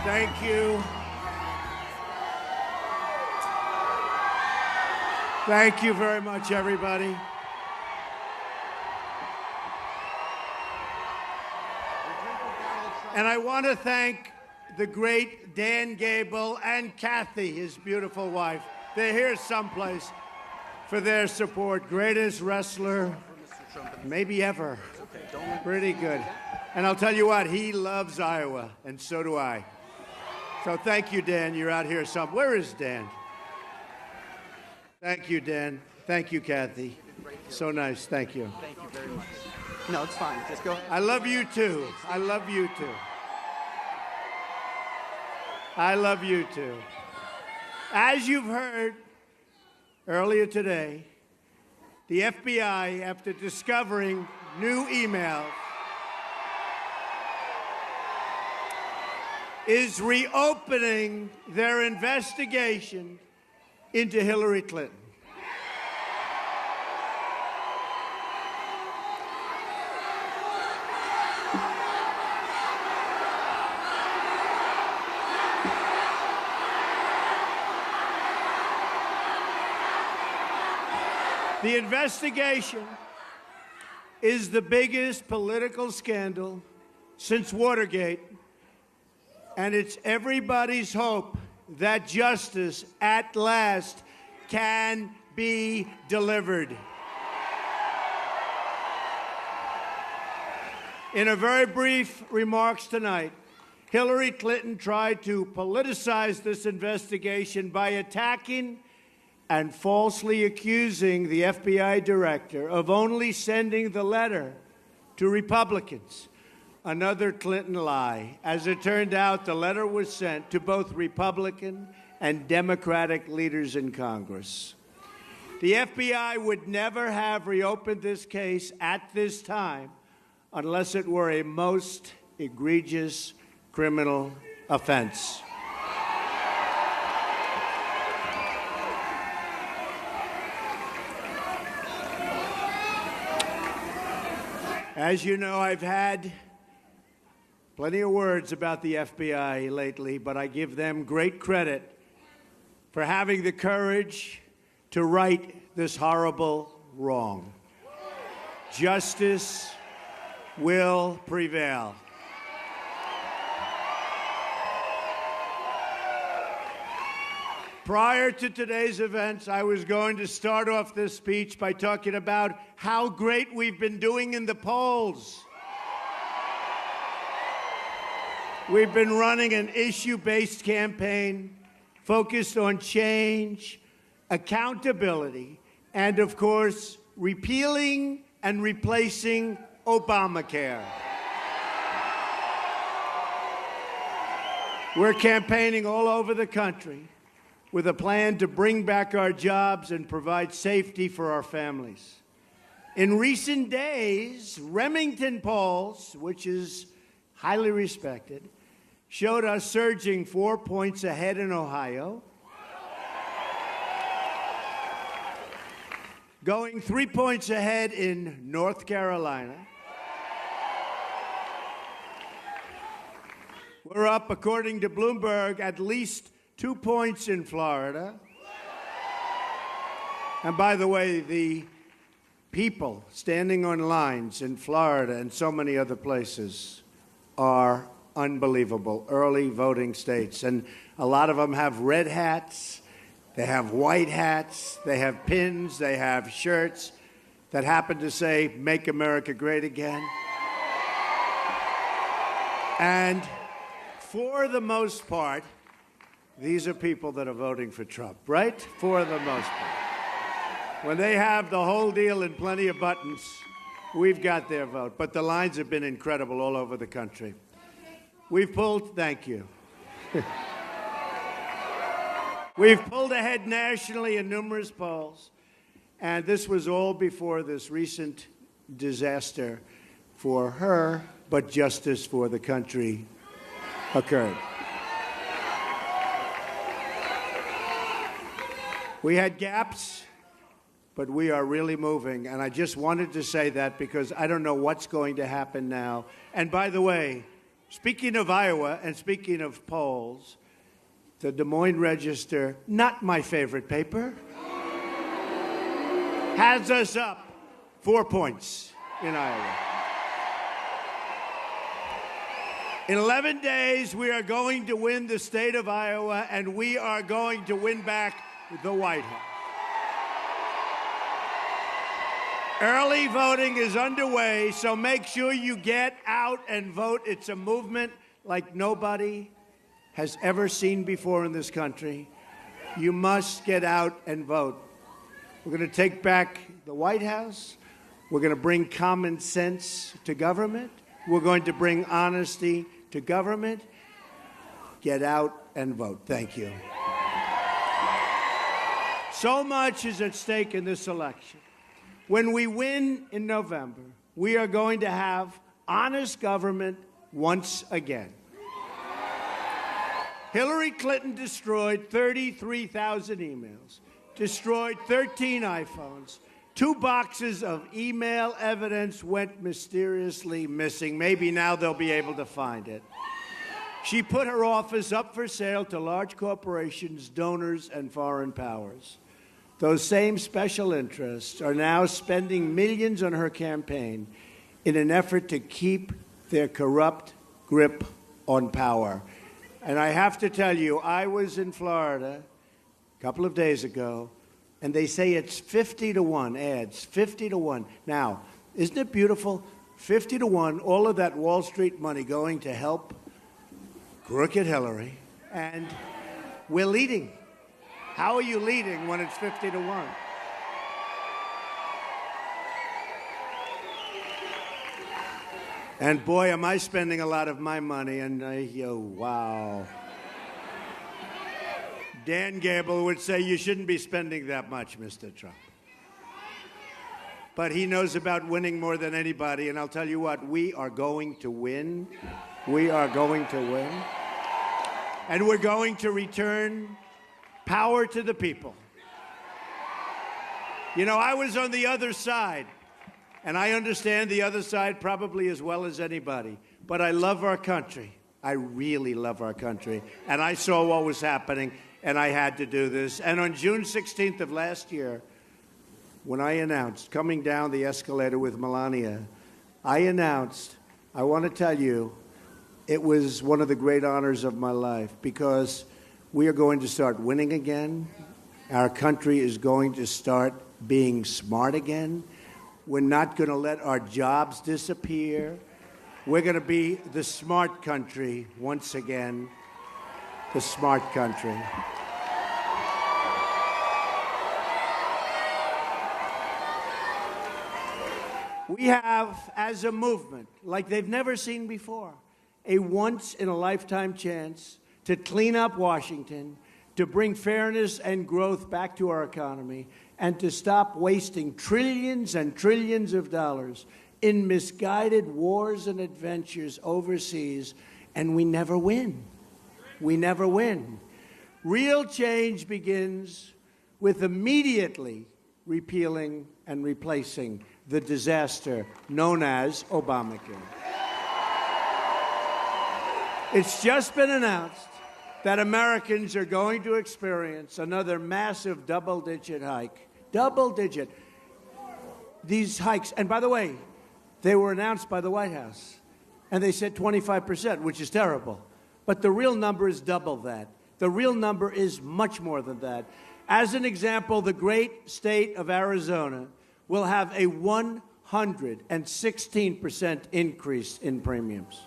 Thank you. Thank you very much, everybody. And I want to thank the great Dan Gable and Kathy, his beautiful wife. They're here someplace for their support. Greatest wrestler maybe ever. Pretty good. And I'll tell you what, he loves Iowa, and so do I. So thank you, Dan. You're out here some. Where is Dan? Thank you, Dan. Thank you, Kathy. So nice. Thank you. Thank you very much. No, it's fine. Just go ahead. I love you, too. I love you, too. I love you, too. As you've heard earlier today, the FBI, after discovering new emails, is reopening their investigation into Hillary Clinton. The investigation is the biggest political scandal since Watergate, and it's everybody's hope that justice at last can be delivered. In a very brief remarks tonight, Hillary Clinton tried to politicize this investigation by attacking and falsely accusing the FBI director of only sending the letter to Republicans. Another Clinton lie. As it turned out, the letter was sent to both Republican and Democratic leaders in Congress. The FBI would never have reopened this case at this time unless it were a most egregious criminal offense. As you know, I've had plenty of words about the FBI lately, but I give them great credit for having the courage to right this horrible wrong. Justice will prevail. Prior to today's events, I was going to start off this speech by talking about how great we've been doing in the polls. We've been running an issue-based campaign focused on change, accountability, and, of course, repealing and replacing Obamacare. We're campaigning all over the country with a plan to bring back our jobs and provide safety for our families. In recent days, Remington polls, which is highly respected, showed us surging 4 points ahead in Ohio, going 3 points ahead in North Carolina. We're up, according to Bloomberg, at least 2 points in Florida. And by the way, the people standing on lines in Florida and so many other places are unbelievable. Early voting states. And a lot of them have red hats, they have white hats, they have pins, they have shirts that happen to say, "Make America Great Again." And for the most part, these are people that are voting for Trump, right? For the most part. When they have the whole deal and plenty of buttons, we've got their vote. But the lines have been incredible all over the country. We've pulled, thank you. We've pulled ahead nationally in numerous polls. And this was all before this recent disaster for her, but justice for the country occurred. We had gaps, but we are really moving. And I just wanted to say that because I don't know what's going to happen now. And by the way, Speaking of Iowa and speaking of polls, the Des Moines Register, not my favorite paper, has us up 4 points in Iowa. In 11 days, we are going to win the state of Iowa, and we are going to win back the White House. Early voting is underway, so make sure you get out and vote. It's a movement like nobody has ever seen before in this country. You must get out and vote. We're going to take back the White House. We're going to bring common sense to government. We're going to bring honesty to government. Get out and vote. Thank you. So much is at stake in this election. When we win in November, we are going to have honest government once again. Hillary Clinton destroyed 33,000 emails, destroyed 13 iPhones, 2 boxes of email evidence went mysteriously missing. Maybe now they'll be able to find it. She put her office up for sale to large corporations, donors, and foreign powers. Those same special interests are now spending millions on her campaign in an effort to keep their corrupt grip on power. And I have to tell you, I was in Florida a couple of days ago, and they say it's 50-1 ads, 50-1. Now, isn't it beautiful? 50-1, all of that Wall Street money going to help crooked Hillary, and we're leading. How are you leading when it's 50-1? And boy, am I spending a lot of my money, and wow. Dan Gable would say you shouldn't be spending that much, Mr. Trump. But he knows about winning more than anybody, and I'll tell you what, we are going to win. We are going to win. And we're going to return power to the people. You know, I was on the other side, and I understand the other side probably as well as anybody, but I love our country. I really love our country. And I saw what was happening, and I had to do this. And on June 16th of last year, when I announced, coming down the escalator with Melania, I announced, I want to tell you, it was one of the great honors of my life, because we are going to start winning again. Our country is going to start being smart again. We're not going to let our jobs disappear. We're going to be the smart country once again, the smart country. We have, as a movement, like they've never seen before, a once-in-a-lifetime chance to clean up Washington, to bring fairness and growth back to our economy, and to stop wasting trillions and trillions of dollars in misguided wars and adventures overseas, and we never win. We never win. Real change begins with immediately repealing and replacing the disaster known as Obamacare. It's just been announced that Americans are going to experience another massive double-digit hike. Double-digit. These hikes, and by the way, they were announced by the White House, and they said 25%, which is terrible. But the real number is double that. The real number is much more than that. As an example, the great state of Arizona will have a 116% increase in premiums.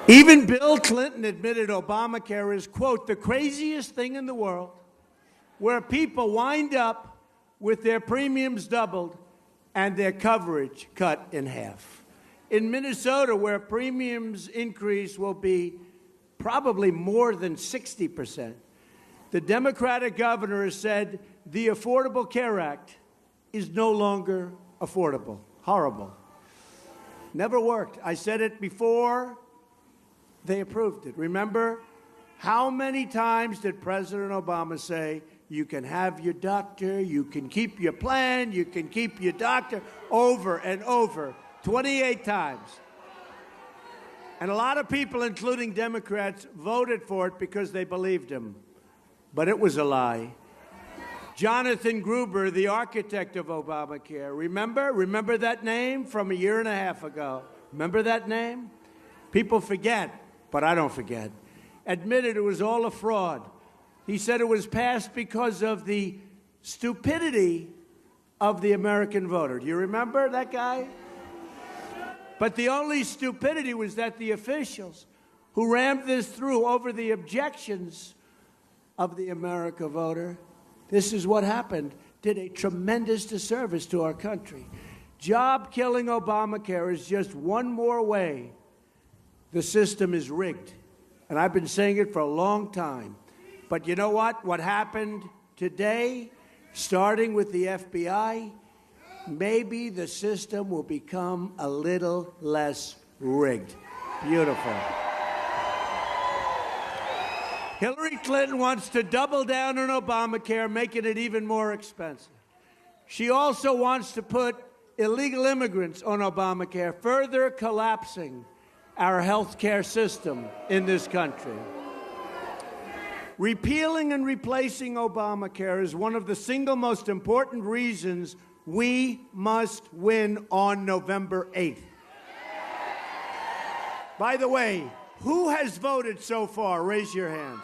Even Bill Clinton admitted Obamacare is, quote, the craziest thing in the world, where people wind up with their premiums doubled and their coverage cut in half. In Minnesota, where premiums increase will be probably more than 60%, the Democratic governor has said the Affordable Care Act is no longer affordable. Horrible. Never worked. I said it before they approved it. Remember, how many times did President Obama say, you can have your doctor, you can keep your plan, you can keep your doctor, over and over, 28 times. And a lot of people, including Democrats, voted for it because they believed him. But it was a lie. Jonathan Gruber, the architect of Obamacare, remember that name from a year and a half ago? Remember that name? People forget, but I don't forget. Admitted it was all a fraud. He said it was passed because of the stupidity of the American voter. Do you remember that guy? But the only stupidity was that the officials who rammed this through over the objections of the American voter, this is what happened, did a tremendous disservice to our country. Job-killing Obamacare is just one more way the system is rigged. And I've been saying it for a long time. But you know what? What happened today, starting with the FBI, maybe the system will become a little less rigged. Beautiful. Hillary Clinton wants to double down on Obamacare, making it even more expensive. She also wants to put illegal immigrants on Obamacare, further collapsing our health care system in this country. Repealing and replacing Obamacare is one of the single most important reasons we must win on November 8th. By the way, who has voted so far? Raise your hands.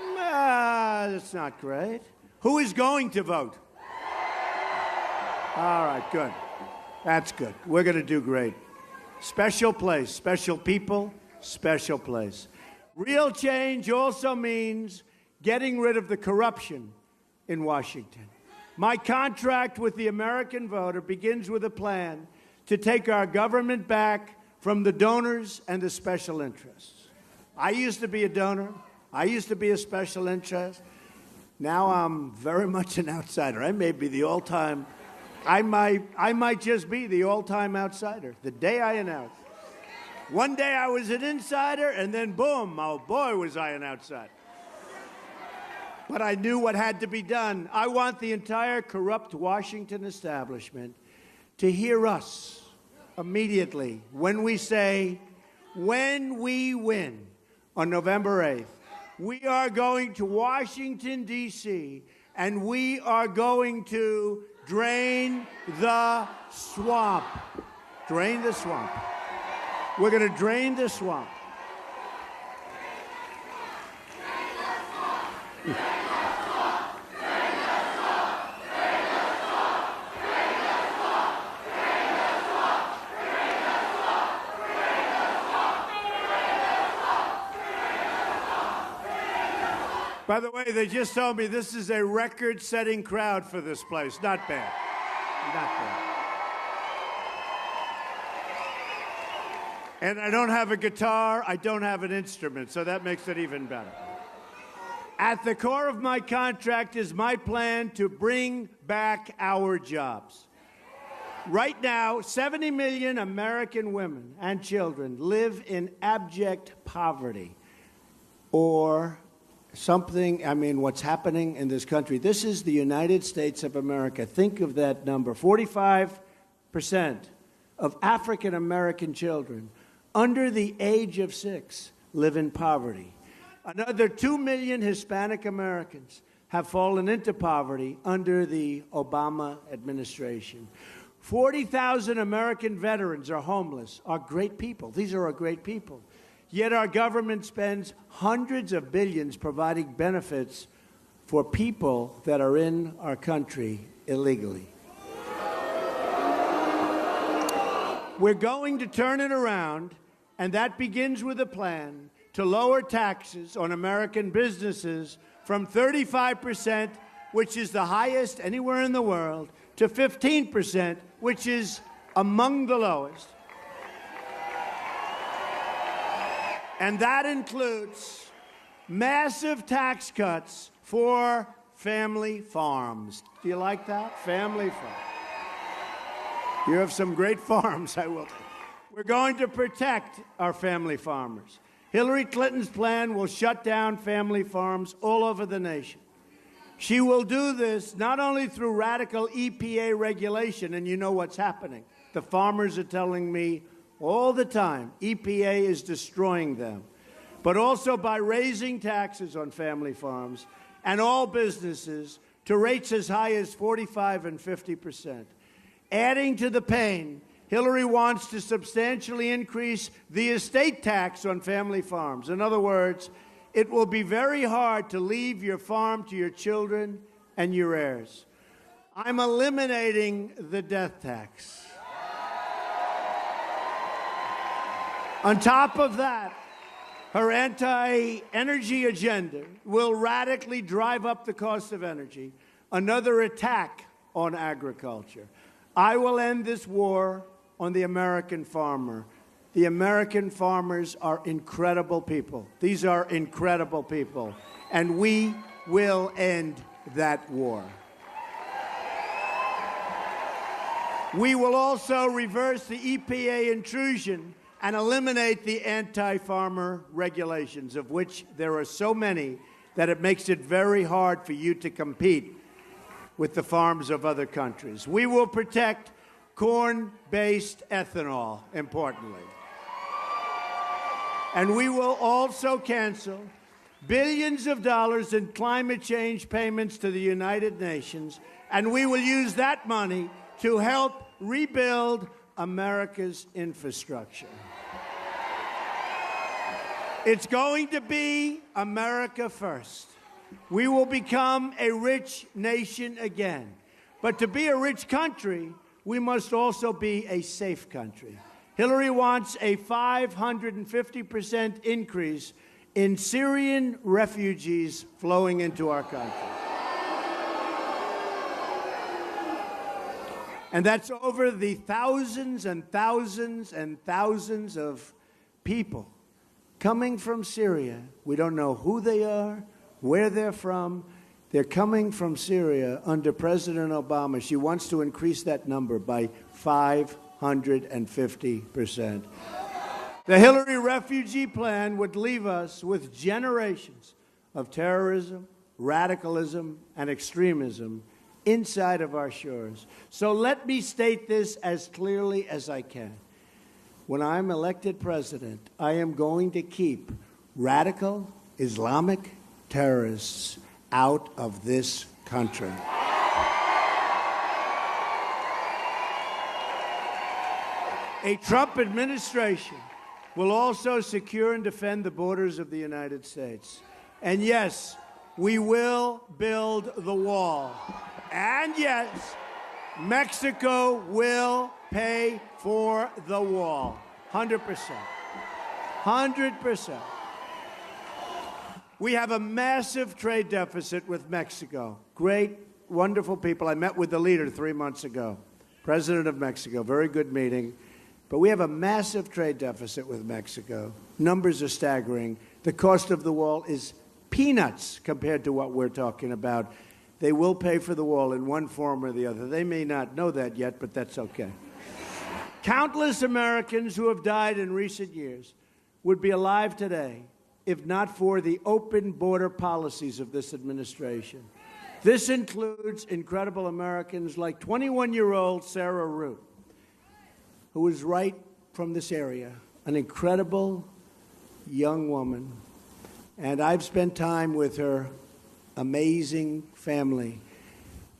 That's not great. Who is going to vote? All right, good. That's good. We're going to do great. Special place, special people, special place. Real change also means getting rid of the corruption in Washington. My contract with the American voter begins with a plan to take our government back from the donors and the special interests. I used to be a donor. I used to be a special interest. Now I'm very much an outsider. I may be the all-time, I might just be the all-time outsider the day I announce. One day I was an insider, and then boom, oh boy, was I an outsider. But I knew what had to be done. I want the entire corrupt Washington establishment to hear us immediately when we say, when we win on November 8th, we are going to Washington, D.C., and we are going to drain the swamp. Drain the swamp. We're going to drain the swamp. By the way, they just told me this is a record-setting crowd for this place. Not bad. Not bad. And I don't have a guitar, I don't have an instrument, so that makes it even better. At the core of my contract is my plan to bring back our jobs. Right now, 70 million American women and children live in abject poverty or something, what's happening in this country. This is the United States of America. Think of that number. 45% of African American children under the age of 6 live in poverty. Another 2 million Hispanic Americans have fallen into poverty under the Obama administration. 40,000 American veterans are homeless, are great people. These are our great people. Yet our government spends hundreds of billions providing benefits for people that are in our country illegally. We're going to turn it around, and that begins with a plan to lower taxes on American businesses from 35%, which is the highest anywhere in the world, to 15%, which is among the lowest. And that includes massive tax cuts for family farms. Do you like that? Family farms. You have some great farms, I will. We're going to protect our family farmers. Hillary Clinton's plan will shut down family farms all over the nation. She will do this not only through radical EPA regulation, and you know what's happening. The farmers are telling me All the time, EPA is destroying them. But also by raising taxes on family farms and all businesses to rates as high as 45 and 50%. Adding to the pain, Hillary wants to substantially increase the estate tax on family farms. In other words, it will be very hard to leave your farm to your children and your heirs. I'm eliminating the death tax. On top of that, her anti-energy agenda will radically drive up the cost of energy, another attack on agriculture. I will end this war on the American farmer. The American farmers are incredible people. These are incredible people, and we will end that war. We will also reverse the EPA intrusion and eliminate the anti-farmer regulations, of which there are so many that it makes it very hard for you to compete with the farms of other countries. We will protect corn-based ethanol, importantly. And we will also cancel billions of dollars in climate change payments to the United Nations, and we will use that money to help rebuild America's infrastructure. It's going to be America first. We will become a rich nation again. But to be a rich country, we must also be a safe country. Hillary wants a 550% increase in Syrian refugees flowing into our country. And that's over the thousands and thousands and thousands of people coming from Syria. We don't know who they are, where they're from. They're coming from Syria under President Obama. She wants to increase that number by 550%. The Hillary refugee plan would leave us with generations of terrorism, radicalism, and extremism inside of our shores. So let me state this as clearly as I can. When I'm elected president, I am going to keep radical Islamic terrorists out of this country. A Trump administration will also secure and defend the borders of the United States. And yes, we will build the wall. And yes, Mexico will pay for the wall. 100%. 100%. We have a massive trade deficit with Mexico. Great, wonderful people. I met with the leader 3 months ago, President of Mexico. Very good meeting. But we have a massive trade deficit with Mexico. Numbers are staggering. The cost of the wall is peanuts compared to what we're talking about. They will pay for the wall in one form or the other. They may not know that yet, but that's okay. Countless Americans who have died in recent years would be alive today if not for the open border policies of this administration. This includes incredible Americans like 21-year-old Sarah Root, who is right from this area, an incredible young woman. And I've spent time with her amazing family.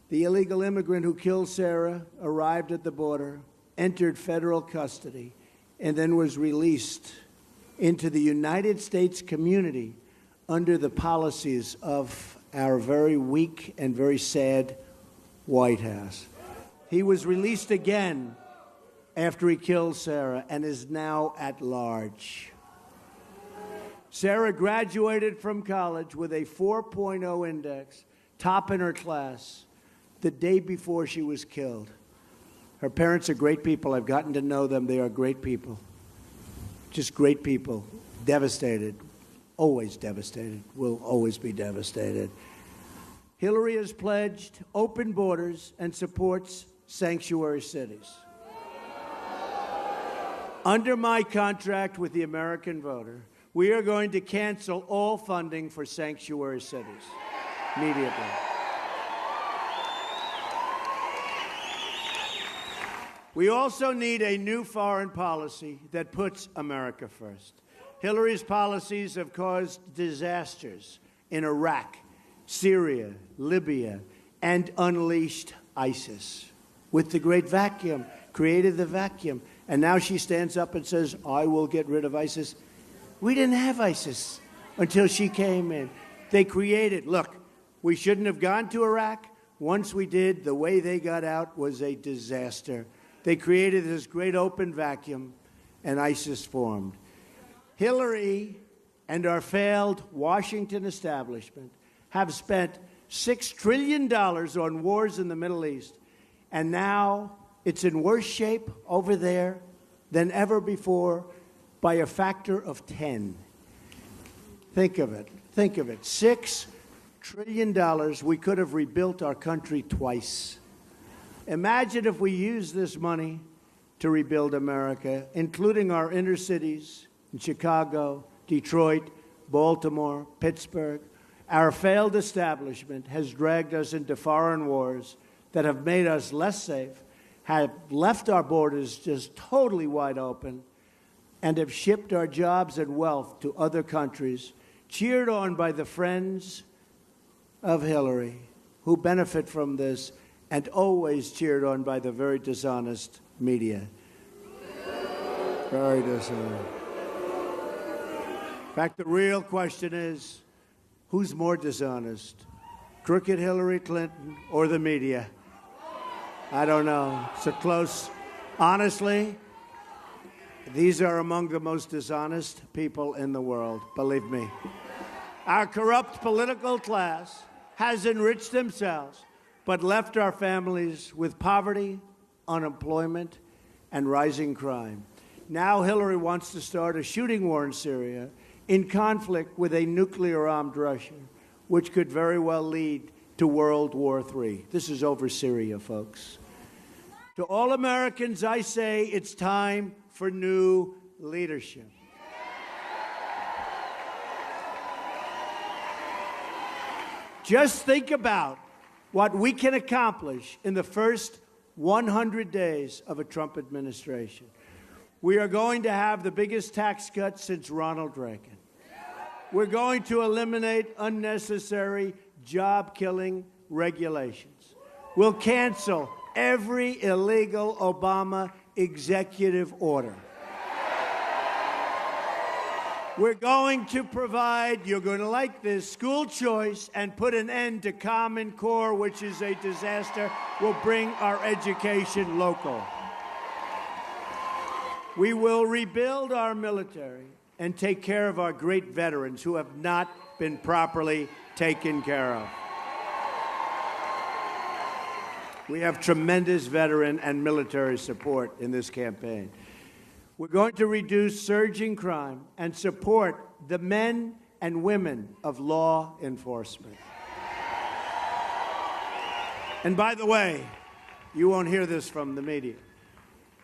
The illegal immigrant who killed Sarah arrived at the border, entered federal custody, and then was released into the United States community under the policies of our very weak and very sad White House. He was released again after he killed Sarah and is now at large. Sarah graduated from college with a 4.0 index, top in her class, the day before she was killed. Her parents are great people. I've gotten to know them. They are great people. Just great people. Devastated. Always devastated. Will always be devastated. Hillary has pledged open borders and supports sanctuary cities. Under my contract with the American voter, we are going to cancel all funding for sanctuary cities immediately. We also need a new foreign policy that puts America first. Hillary's policies have caused disasters in Iraq, Syria, Libya, and unleashed ISIS. With the great vacuum, created the vacuum. And now she stands up and says, I will get rid of ISIS. We didn't have ISIS until she came in. They created, look, we shouldn't have gone to Iraq. Once we did, the way they got out was a disaster. They created this great open vacuum, and ISIS formed. Hillary and our failed Washington establishment have spent $6 trillion on wars in the Middle East, and now it's in worse shape over there than ever before by a factor of 10. Think of it. Think of it. $6 trillion, we could have rebuilt our country twice. Imagine if we used this money to rebuild America, including our inner cities in Chicago, Detroit, Baltimore, Pittsburgh. Our failed establishment has dragged us into foreign wars that have made us less safe, have left our borders just totally wide open, and have shipped our jobs and wealth to other countries, cheered on by the friends of Hillary, who benefit from this, and always cheered on by the very dishonest media. Very dishonest. In fact, the real question is, who's more dishonest? Crooked Hillary Clinton or the media? I don't know. It's a close. Honestly, these are among the most dishonest people in the world, believe me. Our corrupt political class has enriched themselves, but left our families with poverty, unemployment, and rising crime. Now Hillary wants to start a shooting war in Syria in conflict with a nuclear-armed Russia, which could very well lead to World War III. This is over Syria, folks. To all Americans, I say it's time for new leadership. Just think about what we can accomplish in the first 100 days of a Trump administration. We are going to have the biggest tax cut since Ronald Reagan. We're going to eliminate unnecessary job-killing regulations. We'll cancel every illegal Obama executive order. We're going to provide, you're going to like this, school choice and put an end to Common Core, which is a disaster. We'll bring our education local. We will rebuild our military and take care of our great veterans who have not been properly taken care of. We have tremendous veteran and military support in this campaign. We're going to reduce surging crime and support the men and women of law enforcement. And by the way, you won't hear this from the media.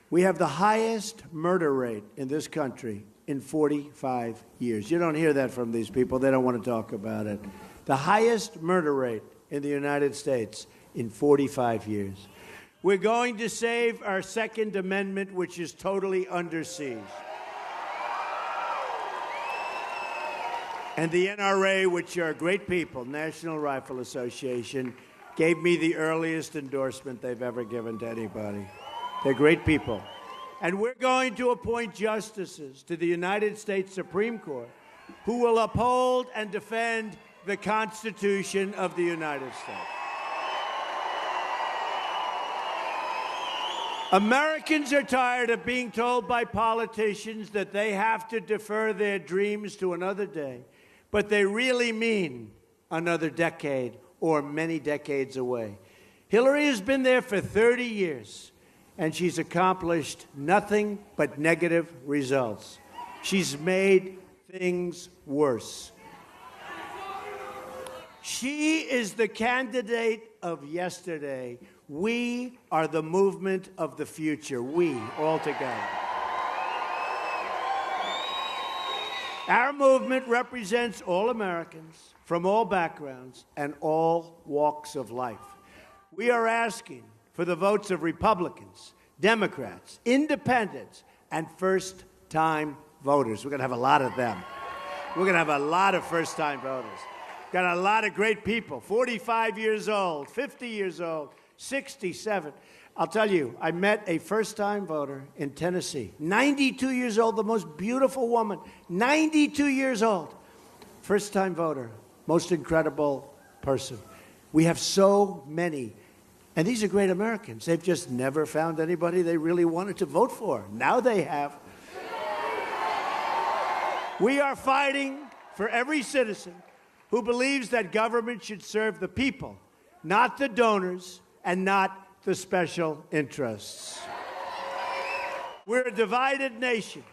We have the highest murder rate in this country in 45 years. You don't hear that from these people. They don't want to talk about it. The highest murder rate in the United States in 45 years. We're going to save our Second Amendment, which is totally under siege. And the NRA, which are great people, National Rifle Association, gave me the earliest endorsement they've ever given to anybody. They're great people. And we're going to appoint justices to the United States Supreme Court who will uphold and defend the Constitution of the United States. Americans are tired of being told by politicians that they have to defer their dreams to another day, but they really mean another decade or many decades away. Hillary has been there for 30 years, and she's accomplished nothing but negative results. She's made things worse. She is the candidate of yesterday. We are the movement of the future. We, all together. Our movement represents all Americans from all backgrounds and all walks of life. We are asking for the votes of Republicans, Democrats, independents, and first-time voters. We're going to have a lot of them. We're going to have a lot of first-time voters. Got a lot of great people, 45 years old, 50 years old, 67. I'll tell you, I met a first-time voter in Tennessee, 92 years old, the most beautiful woman, 92 years old. First-time voter, most incredible person. We have so many, and these are great Americans. They've just never found anybody they really wanted to vote for. Now they have. We are fighting for every citizen who believes that government should serve the people, not the donors and not the special interests. We're a divided nation,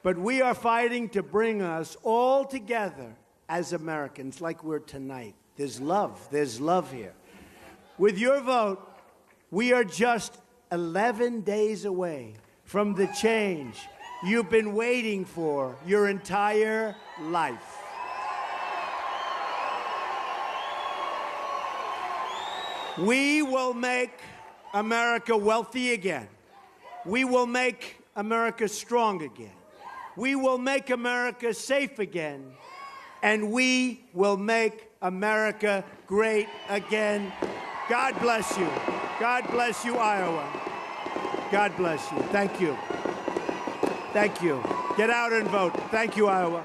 but we are fighting to bring us all together as Americans like we're tonight. There's love here. With your vote, we are just 11 days away from the change you've been waiting for your entire life. We will make America wealthy again. We will make America strong again. We will make America safe again. And we will make America great again. God bless you. God bless you, Iowa. God bless you. Thank you. Thank you. Get out and vote. Thank you, Iowa.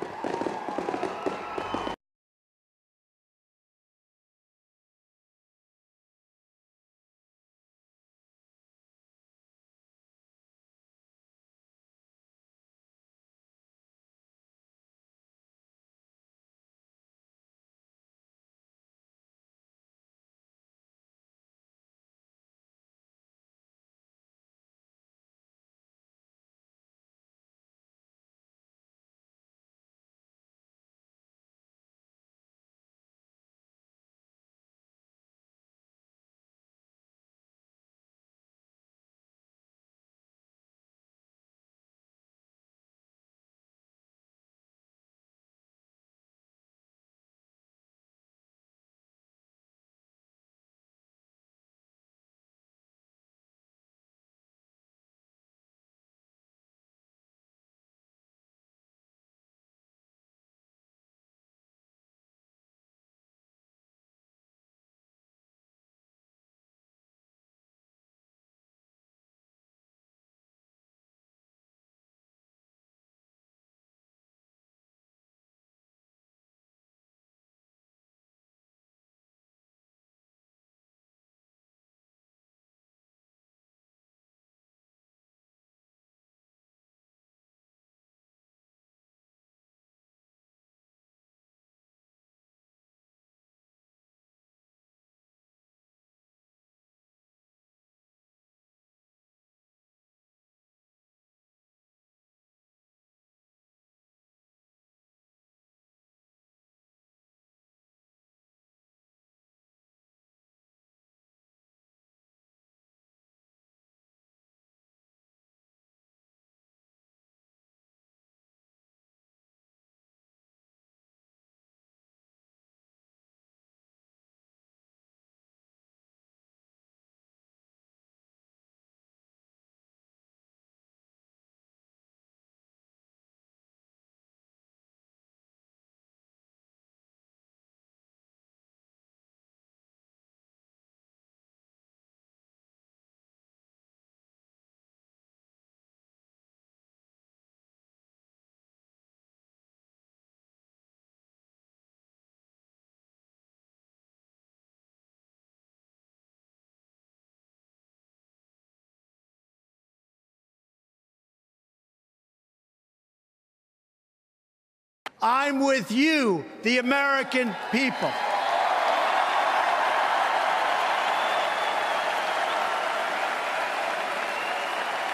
I'm with you, the American people.